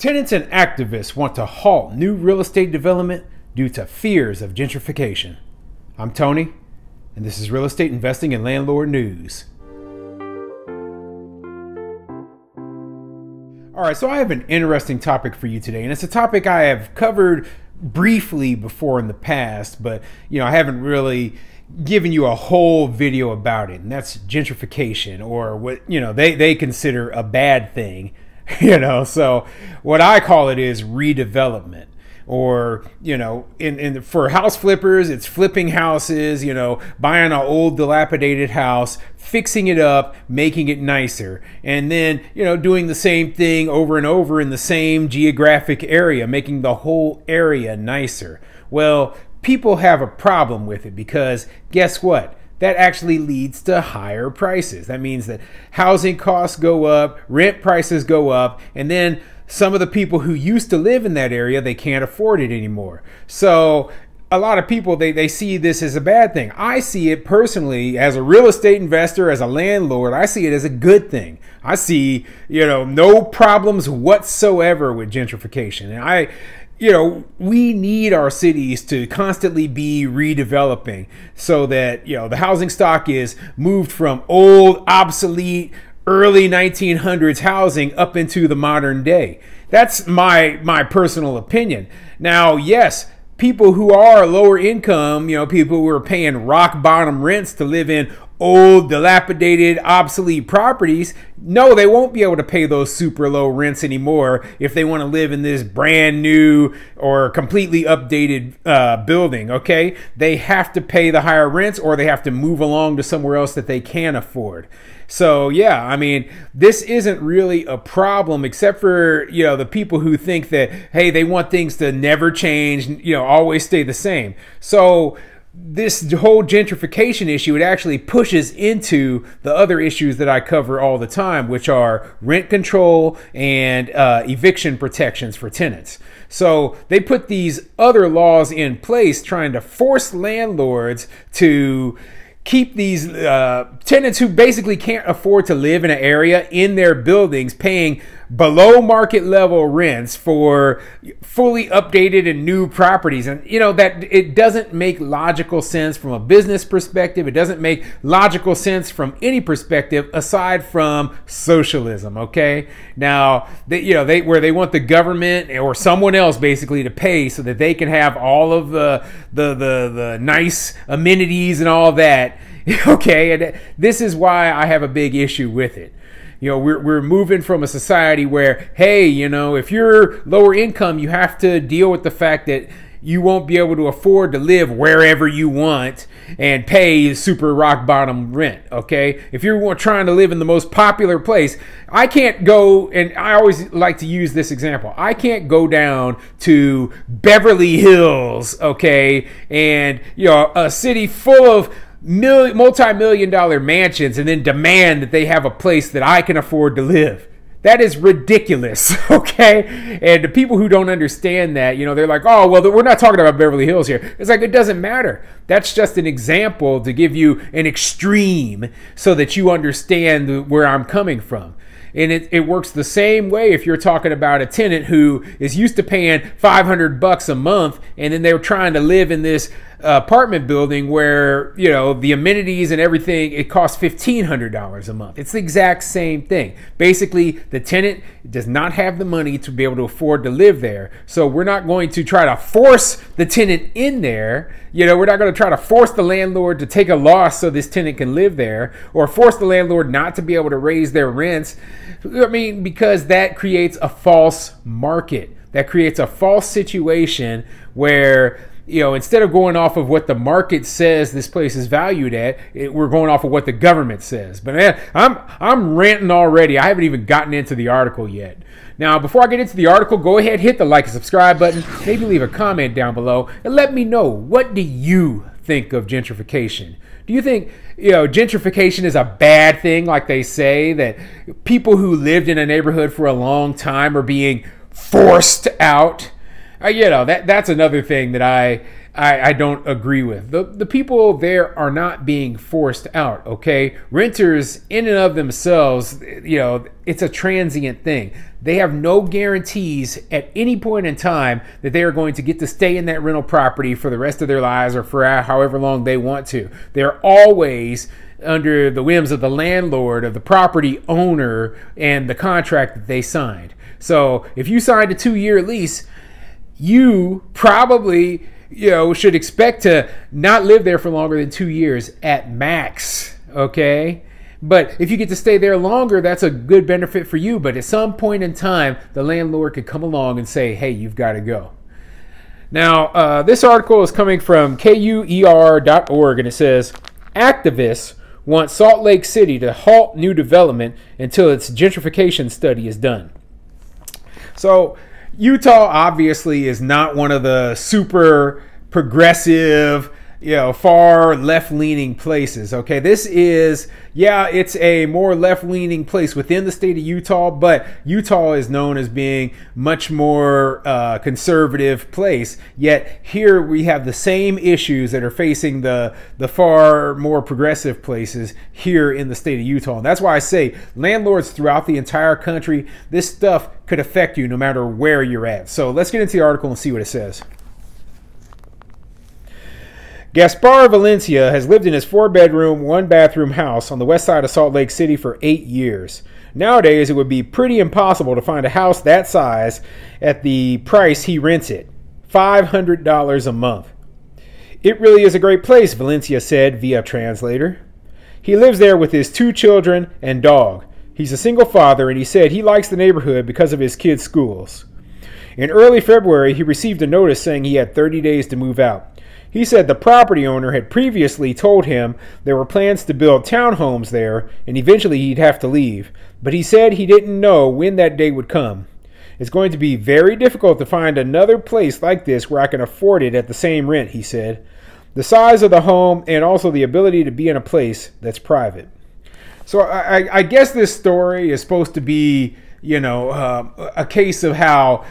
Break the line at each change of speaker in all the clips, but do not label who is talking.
Tenants and activists want to halt new real estate development due to fears of gentrification. I'm Tony, and this is Real Estate Investing and Landlord News. All right, so I have an interesting topic for you today, and it's a topic I have covered briefly before in the past, but I haven't really given you a whole video about it, and that's gentrification, or what they consider a bad thing. So what I call it is redevelopment, or for house flippers, it's flipping houses, buying an old dilapidated house, fixing it up, making it nicer, and then doing the same thing over and over in the same geographic area, making the whole area nicer. Well, people have a problem with it because guess what? That actually leads to higher prices. That means that housing costs go up, rent prices go up, and then some of the people who used to live in that area, they can't afford it anymore. So a lot of people, they see this as a bad thing. I see it personally as a real estate investor, as a landlord, I see it as a good thing. I see, no problems whatsoever with gentrification. And we need our cities to constantly be redeveloping so that, the housing stock is moved from old, obsolete, early 1900s housing up into the modern day. That's my personal opinion. Now, yes, people who are lower income, people who are paying rock bottom rents to live in old, dilapidated, obsolete properties, no, they won't be able to pay those super low rents anymore if they want to live in this brand new or completely updated building, okay? They have to pay the higher rents, or they have to move along to somewhere else that they can afford. So yeah, this isn't really a problem, except for, the people who think that, hey, they want things to never change, always stay the same. So this whole gentrification issue, it actually pushes into the other issues that I cover all the time, which are rent control and eviction protections for tenants. So they put these other laws in place trying to force landlords to keep these tenants who basically can't afford to live in an area in their buildings paying below market level rents for fully updated and new properties. And that it doesn't make logical sense from a business perspective. It doesn't make logical sense from any perspective aside from socialism. Okay, now where they want the government or someone else basically to pay so that they can have all of the nice amenities and all that. Okay, and this is why I have a big issue with it. We're moving from a society where, hey, if you're lower income, you have to deal with the fact that you won't be able to afford to live wherever you want and pay super rock bottom rent, okay? If you're trying to live in the most popular place, I can't go, and I always like to use this example, I can't go down to Beverly Hills, okay, and, a city full of multi-million dollar mansions and then demand that they have a place that I can afford to live. That is ridiculous, okay? And the people who don't understand that, they're like, oh, well, we're not talking about Beverly Hills here. It's like, it doesn't matter. That's just an example to give you an extreme so that you understand where I'm coming from. And it works the same way if you're talking about a tenant who is used to paying $500 a month, and then they're trying to live in this apartment building where, the amenities and everything, it costs $1,500 a month. It's the exact same thing. Basically, the tenant does not have the money to be able to afford to live there. So we're not going to try to force the tenant in there. We're not going to try to force the landlord to take a loss so this tenant can live there, or force the landlord not to be able to raise their rents. Because that creates a false market. That creates a false situation where, instead of going off of what the market says this place is valued at, we're going off of what the government says. But man, I'm ranting already. I haven't even gotten into the article yet. Now, before I get into the article, go ahead, hit the like and subscribe button. Maybe leave a comment down below and let me know, what do you think of gentrification? Do you think, gentrification is a bad thing, like they say, that people who lived in a neighborhood for a long time are being forced out? That's another thing that I don't agree with. The people there are not being forced out, okay? Renters in and of themselves, it's a transient thing. They have no guarantees at any point in time that they are going to get to stay in that rental property for the rest of their lives or for however long they want to. They're always under the whims of the landlord, of the property owner, and the contract that they signed. So if you signed a 2-year lease, you probably should expect to not live there for longer than 2 years at max, okay? But if you get to stay there longer, that's a good benefit for you. But at some point in time, the landlord could come along and say, hey, you've got to go. Now, this article is coming from KUER.org, and it says, activists want Salt Lake City to halt new development until its gentrification study is done. So Utah obviously is not one of the super progressive, far left-leaning places. Okay, this is, it's a more left-leaning place within the state of Utah, but Utah is known as being much more conservative place. Yet here we have the same issues that are facing the far more progressive places here in the state of Utah. And that's why I say landlords throughout the entire country, this stuff could affect you no matter where you're at. So let's get into the article and see what it says. Gaspar Valencia has lived in his 4-bedroom, 1-bathroom house on the west side of Salt Lake City for 8 years. Nowadays, it would be pretty impossible to find a house that size at the price he rents it, $500 a month. It really is a great place, Valencia said via translator. He lives there with his 2 children and dog. He's a single father, and he said he likes the neighborhood because of his kids' schools. In early February, he received a notice saying he had 30 days to move out. He said the property owner had previously told him there were plans to build townhomes there and eventually he'd have to leave, but he said he didn't know when that day would come. It's going to be very difficult to find another place like this where I can afford it at the same rent, he said. The size of the home and also the ability to be in a place that's private. So I guess this story is supposed to be, a case of how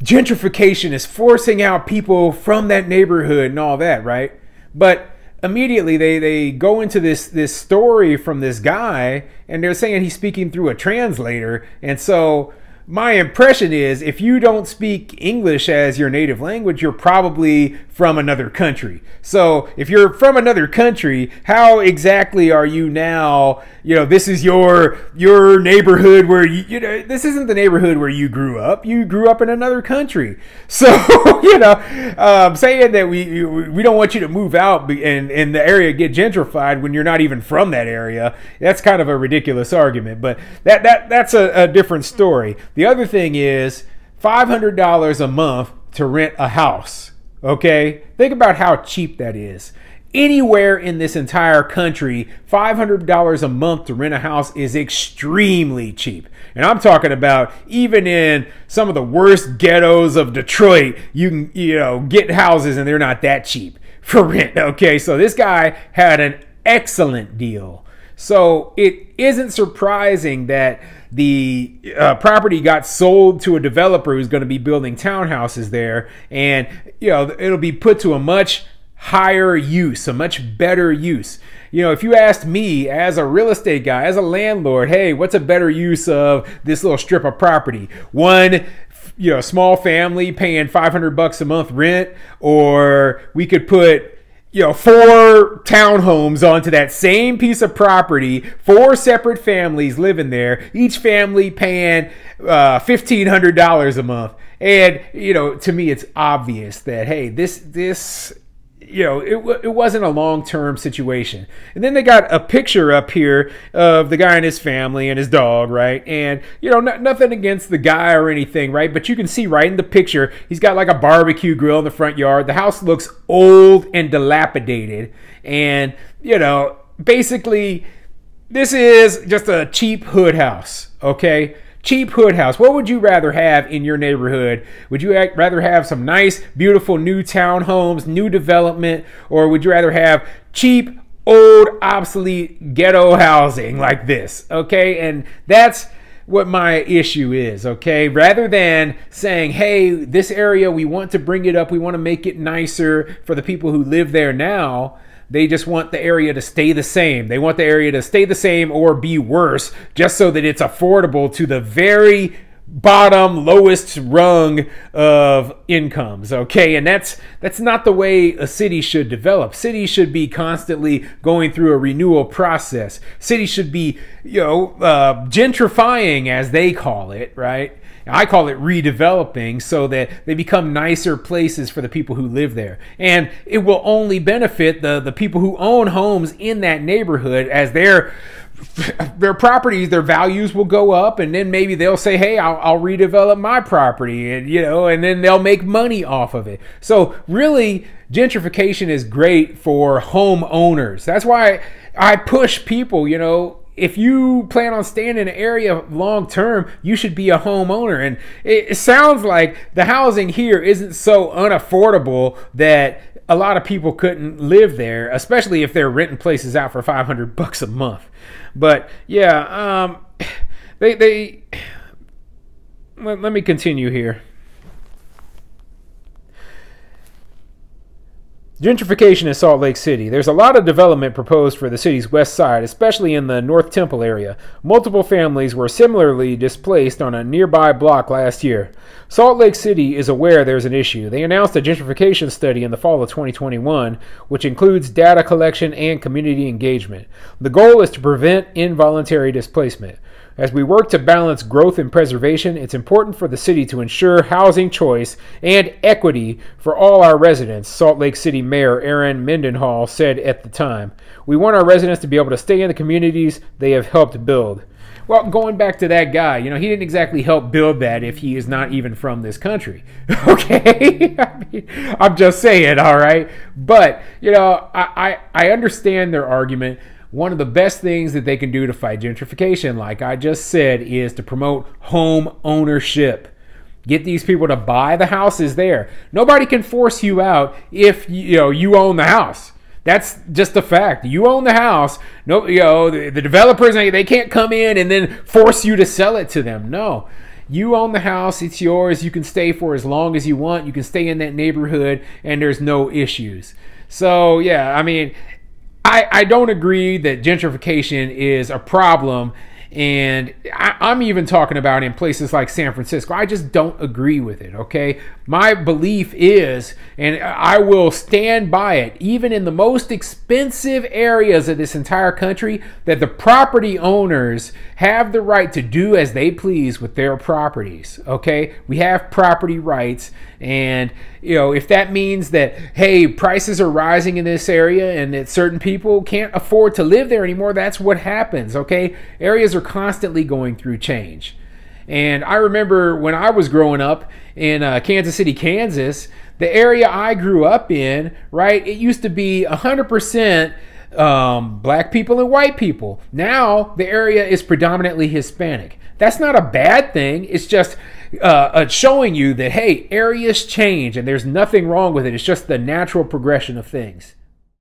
gentrification is forcing out people from that neighborhood and all that, right? But immediately they go into this story from this guy, and they're saying he's speaking through a translator. And so my impression is if you don't speak English as your native language, you're probably from another country. So if you're from another country, how exactly are you now, this is your neighborhood where this isn't the neighborhood where you grew up. You grew up in another country. So, saying that we don't want you to move out and the area get gentrified when you're not even from that area, that's kind of a ridiculous argument. But that's a different story. The other thing is $500 a month to rent a house. Okay, think about how cheap that is. Anywhere in this entire country, $500 a month to rent a house is extremely cheap. And I'm talking about even in some of the worst ghettos of Detroit, you can, get houses and they're not that cheap for rent. Okay, so this guy had an excellent deal. So it isn't surprising that the property got sold to a developer who's going to be building townhouses there, and it'll be put to a much higher use, a much better use. If you asked me as a real estate guy, as a landlord, hey, what's a better use of this little strip of property? One, small family paying $500 a month rent, or we could put 4 townhomes onto that same piece of property, 4 separate families living there, each family paying $1,500 a month. And, to me, it's obvious that, hey, this it wasn't a long-term situation. And then they got a picture up here of the guy and his family and his dog, right? And, nothing against the guy or anything, right? But you can see right in the picture, he's got like a barbecue grill in the front yard. The house looks old and dilapidated. And, basically, this is just a cheap hood house, okay? Cheap hood house. What would you rather have in your neighborhood? Would you rather have some nice, beautiful new townhomes, new development, or would you rather have cheap, old, obsolete ghetto housing like this? Okay, and that's what my issue is, okay? Rather than saying, hey, this area, we want to bring it up, we want to make it nicer for the people who live there now, they just want the area to stay the same. They want the area to stay the same or be worse, just so that it's affordable to the very bottom, lowest rung of incomes, okay? And that's not the way a city should develop. Cities should be constantly going through a renewal process. Cities should be, gentrifying, as they call it, right? I call it redeveloping, so that they become nicer places for the people who live there. And it will only benefit the people who own homes in that neighborhood, as their properties, their values will go up, and then maybe they'll say, hey, I'll redevelop my property, and and then they'll make money off of it. So really, gentrification is great for homeowners. That's why I push people, if you plan on staying in an area long term, you should be a homeowner. And it sounds like the housing here isn't so unaffordable that a lot of people couldn't live there, especially if they're renting places out for $500 a month. But yeah, let me continue here. Gentrification in Salt Lake City. There's a lot of development proposed for the city's west side, especially in the North Temple area. Multiple families were similarly displaced on a nearby block last year. Salt Lake City is aware there's an issue. They announced a gentrification study in the fall of 2021, which includes data collection and community engagement. The goal is to prevent involuntary displacement. As we work to balance growth and preservation, it's important for the city to ensure housing choice and equity for all our residents, Salt Lake City Mayor Aaron Mendenhall said at the time. We want our residents to be able to stay in the communities they have helped build. Well, going back to that guy, he didn't exactly help build that if he is not even from this country. Okay? I'm just saying, all right? But, I understand their argument. One of the best things that they can do to fight gentrification, like I just said, is to promote home ownership. Get these people to buy the houses there. Nobody can force you out if you own the house. That's just a fact. You own the house. No, the developers, they can't come in and then force you to sell it to them. No. You own the house, it's yours. You can stay for as long as you want. You can stay in that neighborhood and there's no issues. So, yeah, I don't agree that gentrification is a problem, and I'm even talking about in places like San Francisco. I just don't agree with it, okay? My belief is, and I will stand by it, even in the most expensive areas of this entire country, that the property owners have the right to do as they please with their properties, okay? We have property rights, and if that means that, hey, prices are rising in this area and that certain people can't afford to live there anymore, that's what happens, okay? Areas are constantly going through change. And I remember when I was growing up in Kansas City, Kansas, the area I grew up in, right, it used to be 100% black people and white people. Now the area is predominantly Hispanic. That's not a bad thing. It's just showing you that, hey, areas change and there's nothing wrong with it. It's just the natural progression of things.